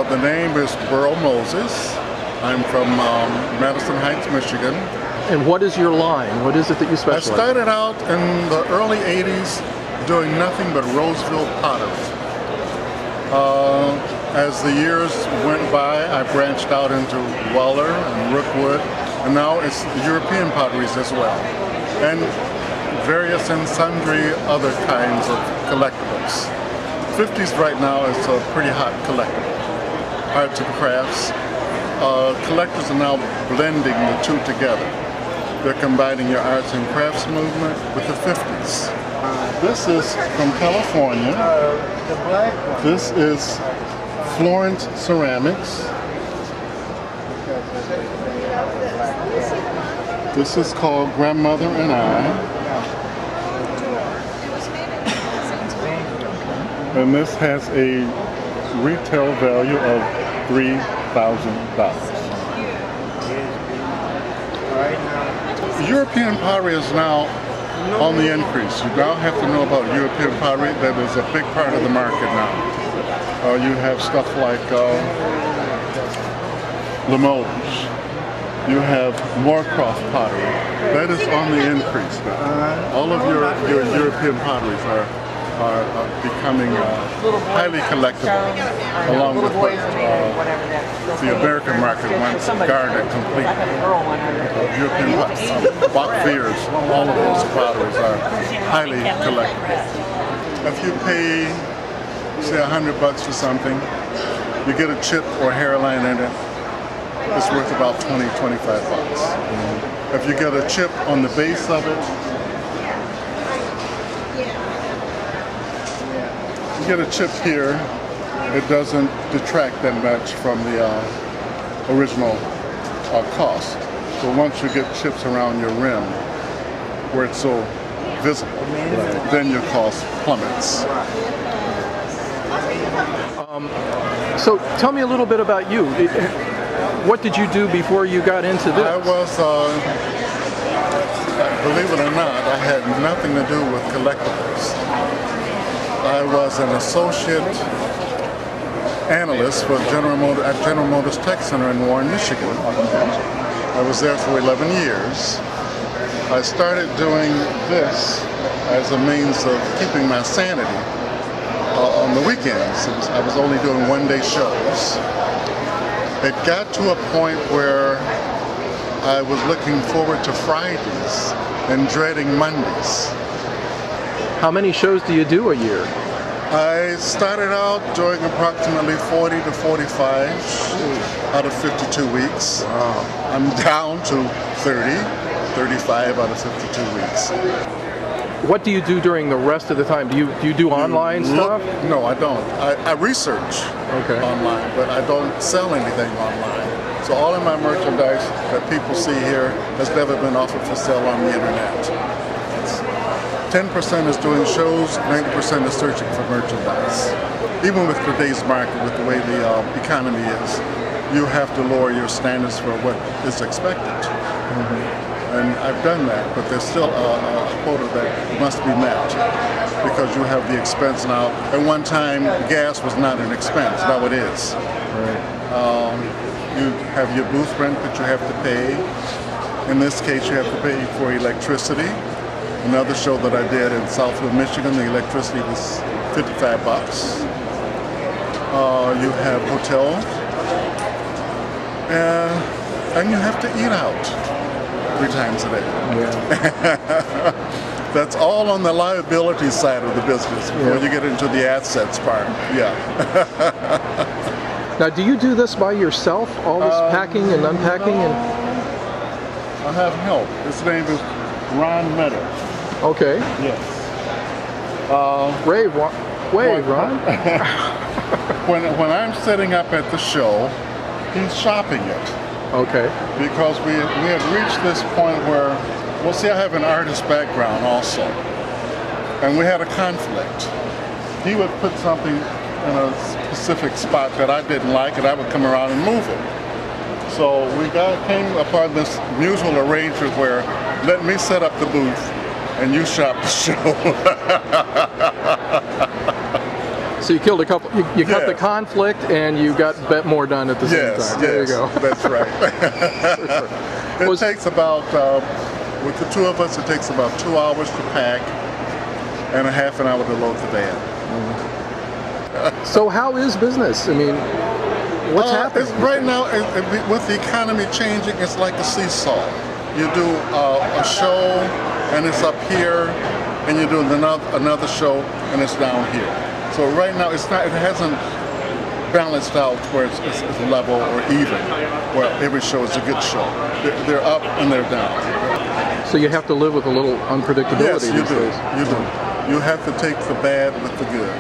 The name is Bearl Moses. I'm from Madison Heights, Michigan. And what is your line? What is it that you I specialize in? started out in the early 80s doing nothing but Roseville pottery. As the years went by, I branched out into Waller and Rookwood, and now it's European potteries as well, and various and sundry other kinds of collectibles. 50s right now is a pretty hot collectible. Arts and crafts. Collectors are now blending the two together. They're combining your arts and crafts movement with the 50s. This is from California. The black one. This is Florence Ceramics. This is called Grandmother and I. And this has a retail value of $3,000. European pottery is now on the increase. You now have to know about European pottery. That is a big part of the market now. You have stuff like Limoges. You have Moorcroft pottery. That is on the increase now. All of your European potteries are becoming highly collectible, along with what the American market once garnered completely. European potteries, Bach Beers, all of those potteries are highly collectible. If you pay, say, $100 for something, you get a chip or hairline in it, it's worth about $20, $25. If you get a chip on the base of it, you get a chip here, it doesn't detract that much from the original cost. So once you get chips around your rim, where it's so visible, then your cost plummets. So tell me a little bit about you. What did you do before you got into this? I was, believe it or not, I had nothing to do with collectibles. I was an associate analyst for General Motors Tech Center in Warren, Michigan. I was there for 11 years. I started doing this as a means of keeping my sanity on the weekends. I was only doing one-day shows. It got to a point where I was looking forward to Fridays and dreading Mondays. How many shows do you do a year? I started out doing approximately 40 to 45 out of 52 weeks. I'm down to 30, 35 out of 52 weeks. What do you do during the rest of the time? Do you do online stuff? No, I don't. I research online, but I don't sell anything online. So all of my merchandise that people see here has never been offered for sale on the internet. 10% is doing shows, 90% is searching for merchandise. Even with today's market, with the way the economy is, you have to lower your standards for what is expected. And I've done that, but there's still a quota that must be met because you have the expense now. At one time, gas was not an expense, now it is. You have your booth rent that you have to pay. In this case, you have to pay for electricity. Another show that I did in Southwood, Michigan, the electricity was $55. You have hotel, and you have to eat out 3 times a day. That's all on the liability side of the business before you get into the assets part. Now, do you do this by yourself? All this packing and unpacking? No, I have help. His name is Ron Meadow. Okay. Yes. Wave, Ron. when I'm setting up at the show, he's shopping it. Okay. Because we have reached this point where, well, see, I have an artist background also, and we had a conflict. He would put something in a specific spot that I didn't like, and I would come around and move it. So we came upon this mutual arrangement where, let me set up the booth and you shop the show. So you killed a couple. You cut the Yes. conflict, and you got more done at the same Yes, time. There you yes, go. that's right. It takes about, with the two of us, it takes about 2 hours to pack and a half an hour to load the van. So how is business? I mean, what's happening? Right now, with the economy changing, it's like a seesaw. You do a show, and it's up here, and you do another show, and it's down here. So right now, it's not. It hasn't balanced out where it's level or even, where every show is a good show. They're up and they're down. So you have to live with a little unpredictability Yes, you these do. days. You do. You have to take the bad with the good.